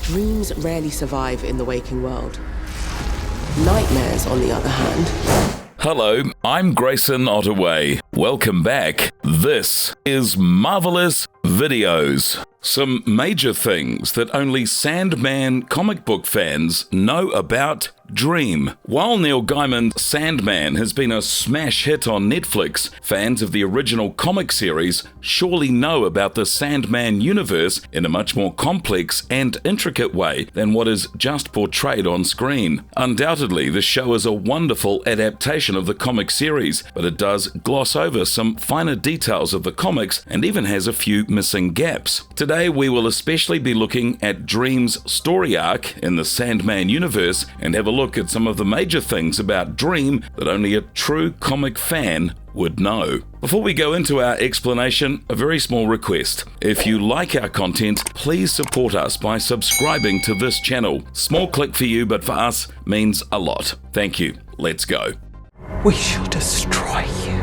Dreams rarely survive in the waking world. Nightmares, on the other hand... Hello, I'm Grayson Ottaway. Welcome back. This is Marvelous Videos. Some major things that only Sandman comic book fans know about Dream. While Neil Gaiman's Sandman has been a smash hit on Netflix, fans of the original comic series surely know about the Sandman universe in a much more complex and intricate way than what is just portrayed on screen. Undoubtedly, the show is a wonderful adaptation of the comic series, but it does gloss over some finer details of the comics and even has a few missing gaps. Today, we will especially be looking at Dream's story arc in the Sandman universe and have a look at some of the major things about Dream that only a true comic fan would know. Before we go into our explanation, a very small request. If you like our content, please support us by subscribing to this channel. Small click for you, but for us means a lot. Thank you. Let's go. We shall destroy you.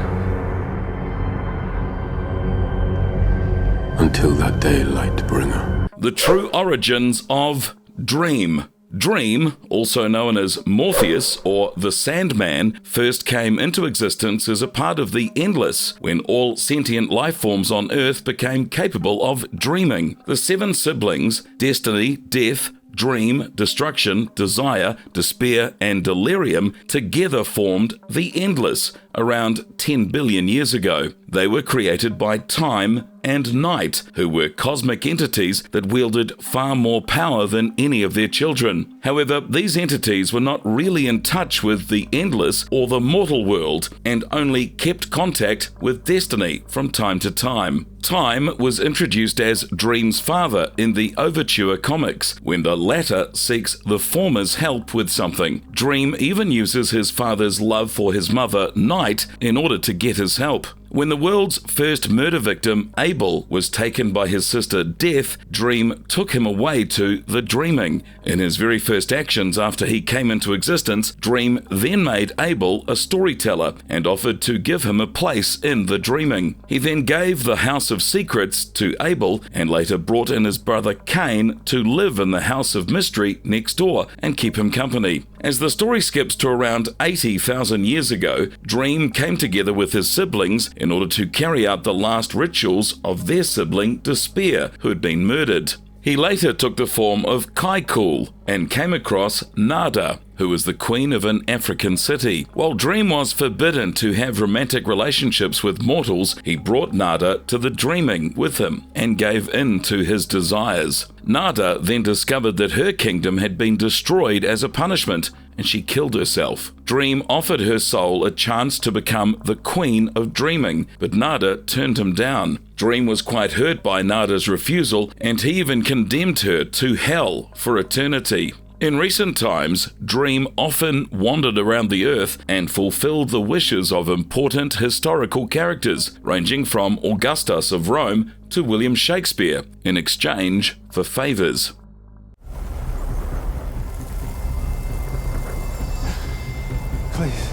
Until that day, Lightbringer. The true origins of Dream. Dream, also known as Morpheus or the Sandman, first came into existence as a part of the Endless, when all sentient life forms on Earth became capable of dreaming. The seven siblings, Destiny, Death, Dream, Destruction, Desire, Despair, and Delirium, together formed the Endless around 10 billion years ago. They were created by Time and Night, who were cosmic entities that wielded far more power than any of their children. However, these entities were not really in touch with the Endless or the mortal world, and only kept contact with Destiny from time to time. Time was introduced as Dream's father in the Overture comics, when the latter seeks the former's help with something. Dream even uses his father's love for his mother, Night, in order to get his help. When the world's first murder victim, Abel, was taken by his sister Death, Dream took him away to the Dreaming. In his very first actions after he came into existence, Dream then made Abel a storyteller and offered to give him a place in the Dreaming. He then gave the House of Secrets to Abel and later brought in his brother Cain to live in the House of Mystery next door and keep him company. As the story skips to around 80,000 years ago, Dream came together with his siblings in order to carry out the last rituals of their sibling Despair, who had been murdered. He later took the form of Kaikul and came across Nada, who was the queen of an African city. While Dream was forbidden to have romantic relationships with mortals, he brought Nada to the Dreaming with him and gave in to his desires. Nada then discovered that her kingdom had been destroyed as a punishment, and she killed herself. Dream offered her soul a chance to become the Queen of Dreaming, but Nada turned him down. Dream was quite hurt by Nada's refusal, and he even condemned her to hell for eternity. In recent times, Dream often wandered around the Earth and fulfilled the wishes of important historical characters, ranging from Augustus of Rome to William Shakespeare, in exchange for favors. Please.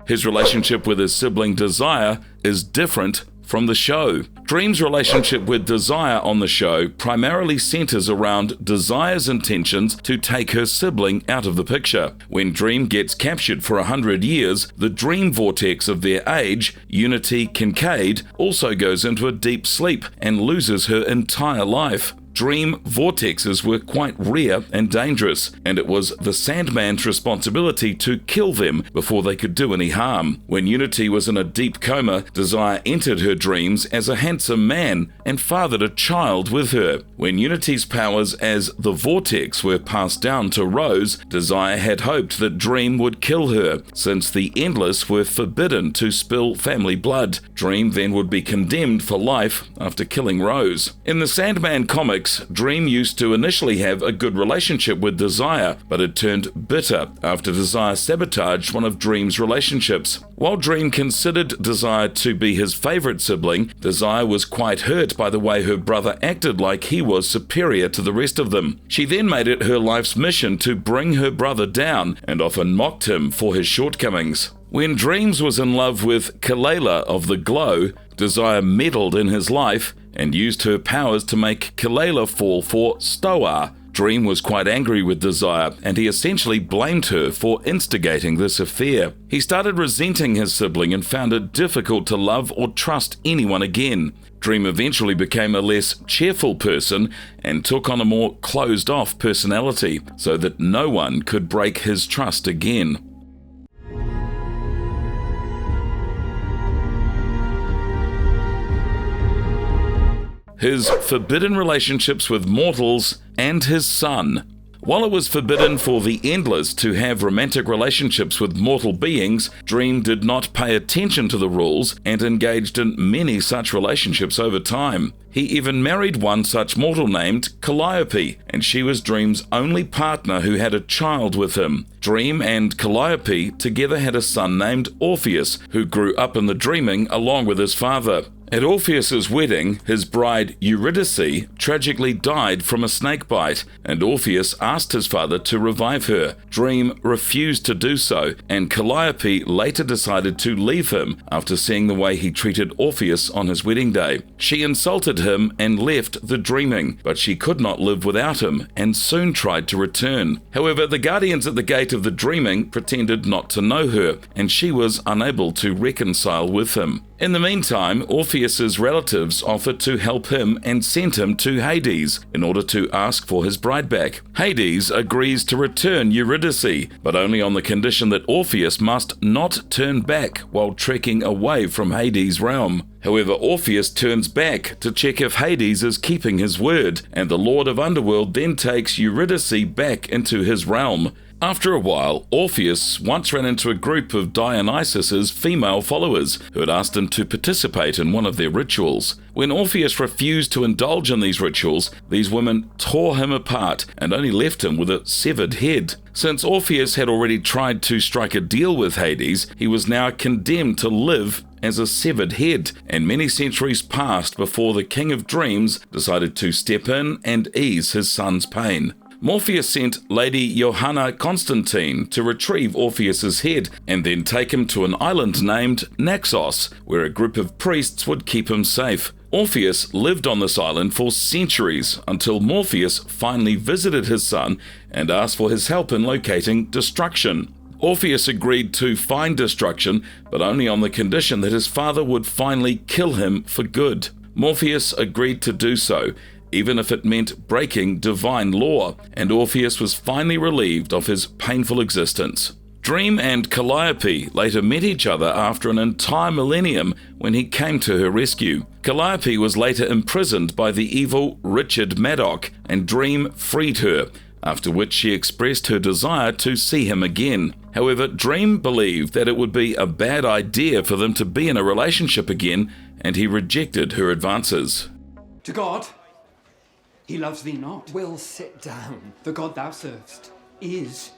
His relationship with his sibling Desire is different from the show. Dream's relationship with Desire on the show primarily centers around Desire's intentions to take her sibling out of the picture. When Dream gets captured for 100 years, the dream vortex of their age, Unity Kincaid, also goes into a deep sleep and loses her entire life. Dream vortexes were quite rare and dangerous, and it was the Sandman's responsibility to kill them before they could do any harm. When Unity was in a deep coma, Desire entered her dreams as a handsome man and fathered a child with her. When Unity's powers as the Vortex were passed down to Rose, Desire had hoped that Dream would kill her, since the Endless were forbidden to spill family blood. Dream then would be condemned for life after killing Rose. In the Sandman comics, Dream used to initially have a good relationship with Desire, but it turned bitter after Desire sabotaged one of Dream's relationships. While Dream considered Desire to be his favorite sibling, Desire was quite hurt by the way her brother acted like he was superior to the rest of them. She then made it her life's mission to bring her brother down and often mocked him for his shortcomings. When Dreams was in love with Kalela of the Glow, Desire meddled in his life and used her powers to make Kalela fall for Stoa, Dream was quite angry with Desire, and he essentially blamed her for instigating this affair. He started resenting his sibling and found it difficult to love or trust anyone again. Dream eventually became a less cheerful person and took on a more closed-off personality so that no one could break his trust again. His forbidden relationships with mortals and his son. While it was forbidden for the Endless to have romantic relationships with mortal beings, Dream did not pay attention to the rules and engaged in many such relationships over time. He even married one such mortal named Calliope, and she was Dream's only partner who had a child with him. Dream and Calliope together had a son named Orpheus, who grew up in the dreaming along with his father. At Orpheus's wedding, his bride Eurydice tragically died from a snake bite, and Orpheus asked his father to revive her. Dream refused to do so, and Calliope later decided to leave him after seeing the way he treated Orpheus on his wedding day. She insulted him and left the dreaming, but she could not live without him and soon tried to return. However, the guardians at the gate of the dreaming pretended not to know her, and she was unable to reconcile with him. In the meantime, Orpheus's relatives offered to help him and sent him to Hades in order to ask for his bride back. Hades agrees to return Eurydice, but only on the condition that Orpheus must not turn back while trekking away from Hades' realm. However, Orpheus turns back to check if Hades is keeping his word, and the Lord of Underworld then takes Eurydice back into his realm. After a while, Orpheus once ran into a group of Dionysus's female followers who had asked him to participate in one of their rituals. When Orpheus refused to indulge in these rituals, these women tore him apart and only left him with a severed head. Since Orpheus had already tried to strike a deal with Hades, he was now condemned to live as a severed head, and many centuries passed before the King of Dreams decided to step in and ease his son's pain. Morpheus sent Lady Johanna Constantine to retrieve Orpheus's head and then take him to an island named Naxos, where a group of priests would keep him safe. Orpheus lived on this island for centuries until Morpheus finally visited his son and asked for his help in locating Destruction. Orpheus agreed to find Destruction, but only on the condition that his father would finally kill him for good. Morpheus agreed to do so, even if it meant breaking divine law, and Orpheus was finally relieved of his painful existence. Dream and Calliope later met each other after an entire millennium when he came to her rescue. Calliope was later imprisoned by the evil Richard Madoc, and Dream freed her, after which she expressed her desire to see him again. However, Dream believed that it would be a bad idea for them to be in a relationship again, and he rejected her advances. To God, he loves thee not. Will, sit down. The God thou servest is.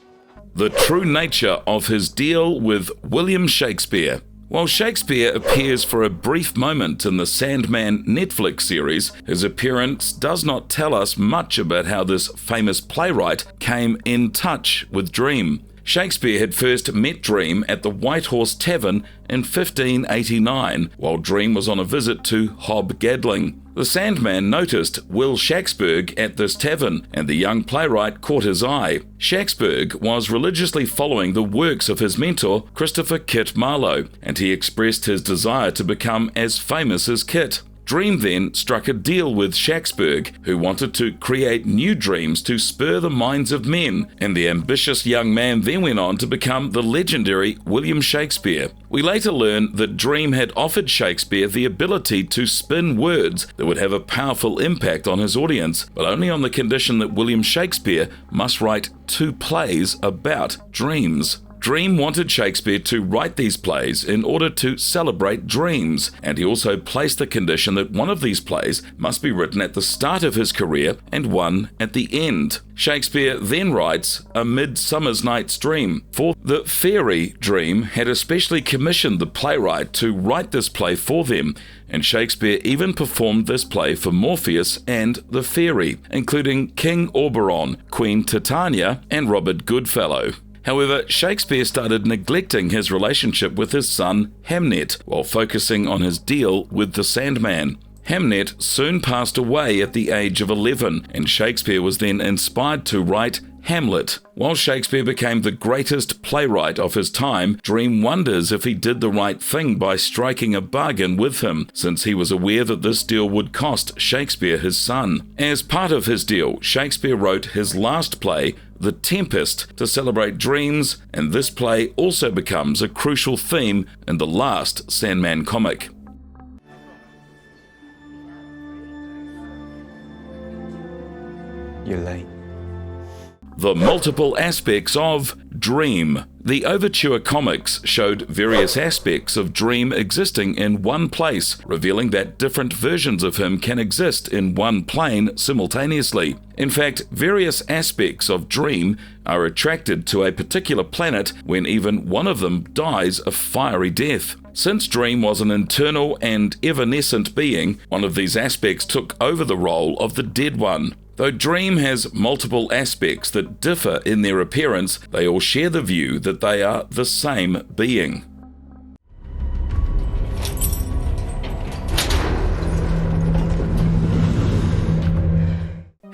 The true nature of his deal with William Shakespeare. While Shakespeare appears for a brief moment in the Sandman Netflix series, his appearance does not tell us much about how this famous playwright came in touch with Dream. Shakespeare had first met Dream at the White Horse Tavern in 1589, while Dream was on a visit to Hob Gadling. The Sandman noticed Will Shakespeare at this tavern, and the young playwright caught his eye. Shakespeare was religiously following the works of his mentor, Christopher Kit Marlowe, and he expressed his desire to become as famous as Kit. Dream then struck a deal with Shakespeare, who wanted to create new dreams to spur the minds of men, and the ambitious young man then went on to become the legendary William Shakespeare. We later learn that Dream had offered Shakespeare the ability to spin words that would have a powerful impact on his audience, but only on the condition that William Shakespeare must write 2 plays about dreams. Dream wanted Shakespeare to write these plays in order to celebrate dreams, and he also placed the condition that one of these plays must be written at the start of his career and one at the end. Shakespeare then writes A Midsummer's Night's Dream. For the Fairy Dream had especially commissioned the playwright to write this play for them, and Shakespeare even performed this play for Morpheus and the Fairy, including King Oberon, Queen Titania, and Robert Goodfellow. However, Shakespeare started neglecting his relationship with his son Hamnet while focusing on his deal with the Sandman. Hamnet soon passed away at the age of 11, and Shakespeare was then inspired to write Hamlet. While Shakespeare became the greatest playwright of his time, Dream wonders if he did the right thing by striking a bargain with him, since he was aware that this deal would cost Shakespeare his son. As part of his deal, Shakespeare wrote his last play, The Tempest, to celebrate dreams, and this play also becomes a crucial theme in the last Sandman comic. You're late. The multiple aspects of Dream. The Overture comics showed various aspects of Dream existing in one place, revealing that different versions of him can exist in one plane simultaneously. In fact, various aspects of Dream are attracted to a particular planet when even one of them dies a fiery death. Since Dream was an internal and evanescent being, one of these aspects took over the role of the dead one. Though Dream has multiple aspects that differ in their appearance, they all share the view that they are the same being.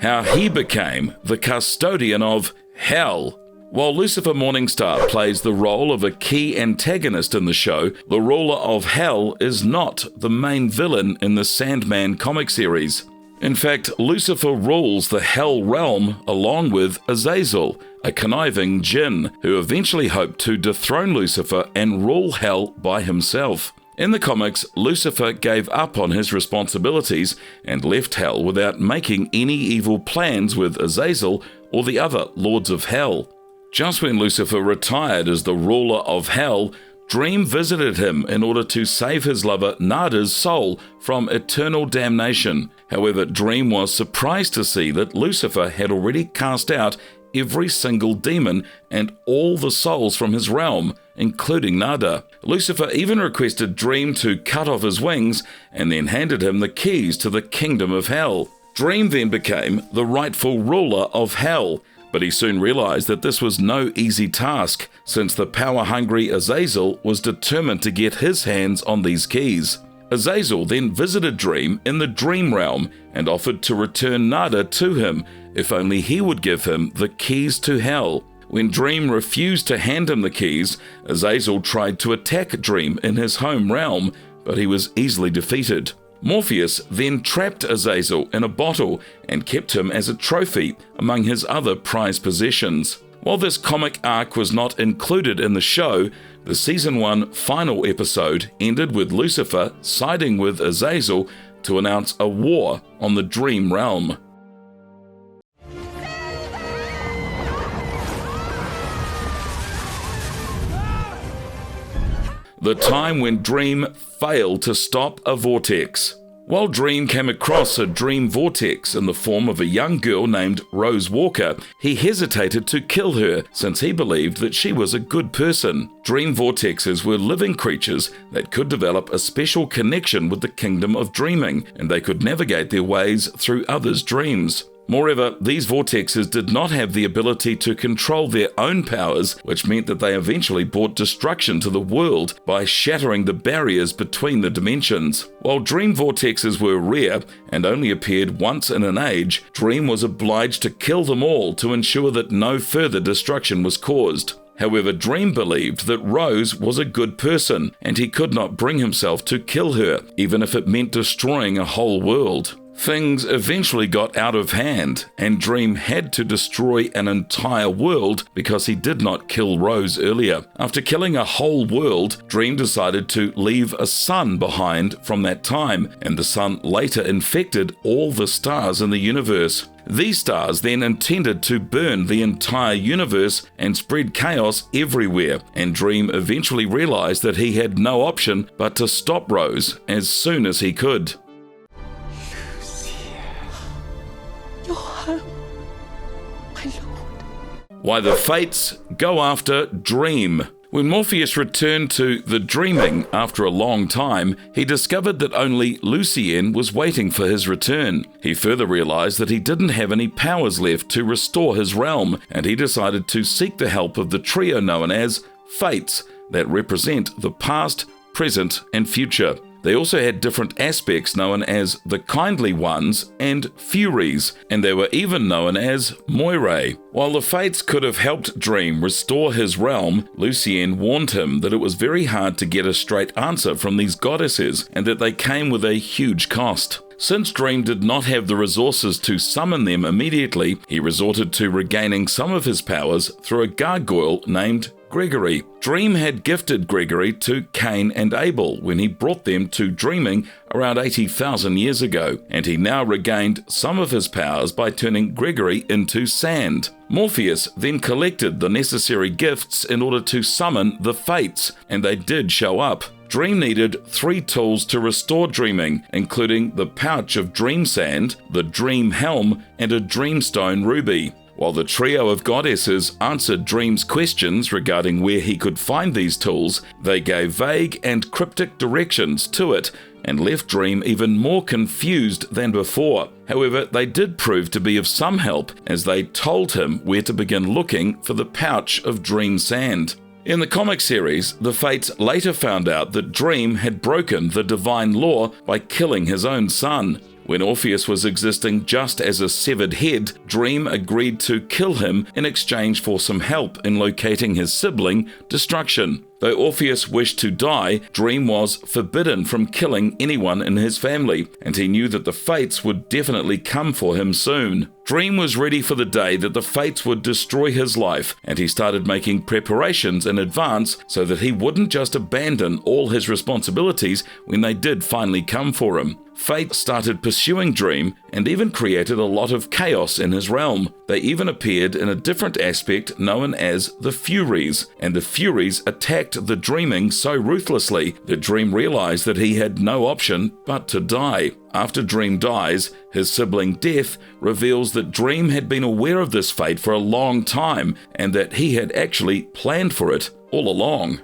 How he became the custodian of hell. While Lucifer Morningstar plays the role of a key antagonist in the show, the ruler of hell is not the main villain in the Sandman comic series. In fact, Lucifer rules the Hell realm along with Azazel, a conniving jinn who eventually hoped to dethrone Lucifer and rule Hell by himself. In the comics, Lucifer gave up on his responsibilities and left Hell without making any evil plans with Azazel or the other lords of Hell. Just when Lucifer retired as the ruler of Hell, Dream visited him in order to save his lover Nada's soul from eternal damnation. However, Dream was surprised to see that Lucifer had already cast out every single demon and all the souls from his realm, including Nada. Lucifer even requested Dream to cut off his wings and then handed him the keys to the kingdom of Hell. Dream then became the rightful ruler of Hell, but he soon realized that this was no easy task, since the power-hungry Azazel was determined to get his hands on these keys. Azazel then visited Dream in the dream realm and offered to return Nada to him if only he would give him the keys to Hell. When Dream refused to hand him the keys, Azazel tried to attack Dream in his home realm, but he was easily defeated. Morpheus then trapped Azazel in a bottle and kept him as a trophy among his other prized possessions. While this comic arc was not included in the show, the Season 1 final episode ended with Lucifer siding with Azazel to announce a war on the Dream realm. The time when Dream failed to stop a vortex. While Dream came across a dream vortex in the form of a young girl named Rose Walker, he hesitated to kill her since he believed that she was a good person. Dream vortexes were living creatures that could develop a special connection with the kingdom of dreaming, and they could navigate their ways through others' dreams. Moreover, these vortexes did not have the ability to control their own powers, which meant that they eventually brought destruction to the world by shattering the barriers between the dimensions. While dream vortexes were rare and only appeared once in an age, Dream was obliged to kill them all to ensure that no further destruction was caused. However, Dream believed that Rose was a good person, and he could not bring himself to kill her, even if it meant destroying a whole world. Things eventually got out of hand, and Dream had to destroy an entire world because he did not kill Rose earlier. After killing a whole world, Dream decided to leave a sun behind from that time, and the sun later infected all the stars in the universe. These stars then intended to burn the entire universe and spread chaos everywhere, and Dream eventually realized that he had no option but to stop Rose as soon as he could. Why the Fates go after Dream. When Morpheus returned to the dreaming after a long time, he discovered that only Lucien was waiting for his return. He further realized that he didn't have any powers left to restore his realm, and he decided to seek the help of the trio known as Fates that represent the past, present, and future. They also had different aspects known as the Kindly Ones and Furies, and they were even known as Moirae. While the Fates could have helped Dream restore his realm, Lucienne warned him that it was very hard to get a straight answer from these goddesses and that they came with a huge cost. Since Dream did not have the resources to summon them immediately, he resorted to regaining some of his powers through a gargoyle named Gregory. Dream had gifted Gregory to Cain and Abel when he brought them to dreaming around 80,000 years ago, and he now regained some of his powers by turning Gregory into sand. Morpheus then collected the necessary gifts in order to summon the Fates, and they did show up. Dream needed 3 tools to restore dreaming, including the pouch of dream sand, the dream helm, and a dreamstone ruby. While the trio of goddesses answered Dream's questions regarding where he could find these tools, they gave vague and cryptic directions to it and left Dream even more confused than before. However, they did prove to be of some help as they told him where to begin looking for the pouch of dream sand. In the comic series, the Fates later found out that Dream had broken the divine law by killing his own son. When Orpheus was existing just as a severed head, Dream agreed to kill him in exchange for some help in locating his sibling, Destruction. Though Orpheus wished to die, Dream was forbidden from killing anyone in his family, and he knew that the Fates would definitely come for him soon. Dream was ready for the day that the Fates would destroy his life, and he started making preparations in advance so that he wouldn't just abandon all his responsibilities when they did finally come for him. Fate started pursuing Dream and even created a lot of chaos in his realm. They even appeared in a different aspect known as the Furies, and the Furies attacked the Dreaming so ruthlessly that Dream realized that he had no option but to die. After Dream dies, his sibling Death reveals that Dream had been aware of this fate for a long time and that he had actually planned for it all along.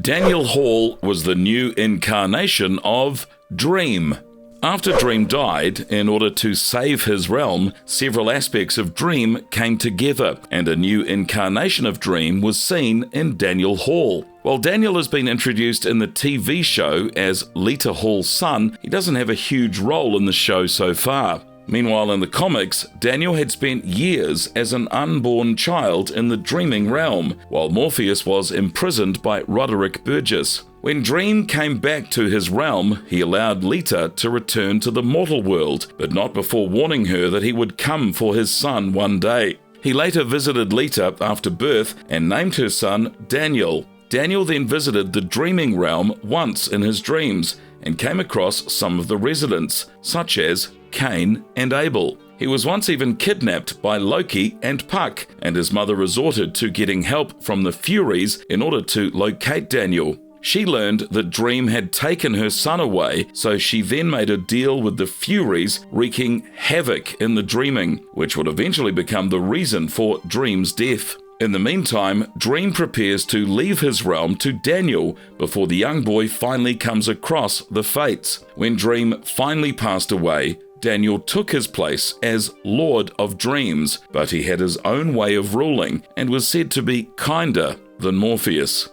Daniel Hall was the new incarnation of Dream. After Dream died, in order to save his realm, several aspects of Dream came together, and a new incarnation of Dream was seen in Daniel Hall. While Daniel has been introduced in the TV show as Lita Hall's son, he doesn't have a huge role in the show so far. Meanwhile, in the comics, Daniel had spent years as an unborn child in the dreaming realm, while Morpheus was imprisoned by Roderick Burgess. When Dream came back to his realm, he allowed Lita to return to the mortal world, but not before warning her that he would come for his son one day. He later visited Lita after birth and named her son Daniel. Daniel then visited the dreaming realm once in his dreams and came across some of the residents, such as Cain and Abel. He was once even kidnapped by Loki and Puck, and his mother resorted to getting help from the Furies in order to locate Daniel. She learned that Dream had taken her son away, so she then made a deal with the Furies, wreaking havoc in the dreaming, which would eventually become the reason for Dream's death. In the meantime, Dream prepares to leave his realm to Daniel before the young boy finally comes across the Fates. When Dream finally passed away, Daniel took his place as Lord of Dreams, but he had his own way of ruling and was said to be kinder than Morpheus.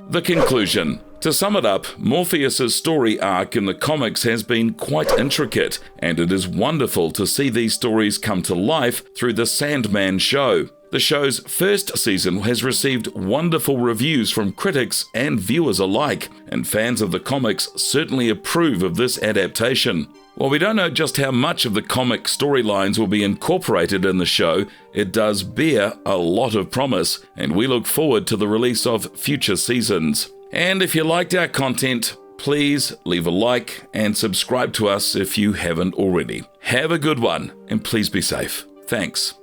The conclusion. To sum it up, Morpheus' story arc in the comics has been quite intricate, and it is wonderful to see these stories come to life through the Sandman show. The show's first season has received wonderful reviews from critics and viewers alike, and fans of the comics certainly approve of this adaptation. While we don't know just how much of the comic storylines will be incorporated in the show, it does bear a lot of promise, and we look forward to the release of future seasons. And if you liked our content, please leave a like and subscribe to us if you haven't already. Have a good one, and please be safe. Thanks.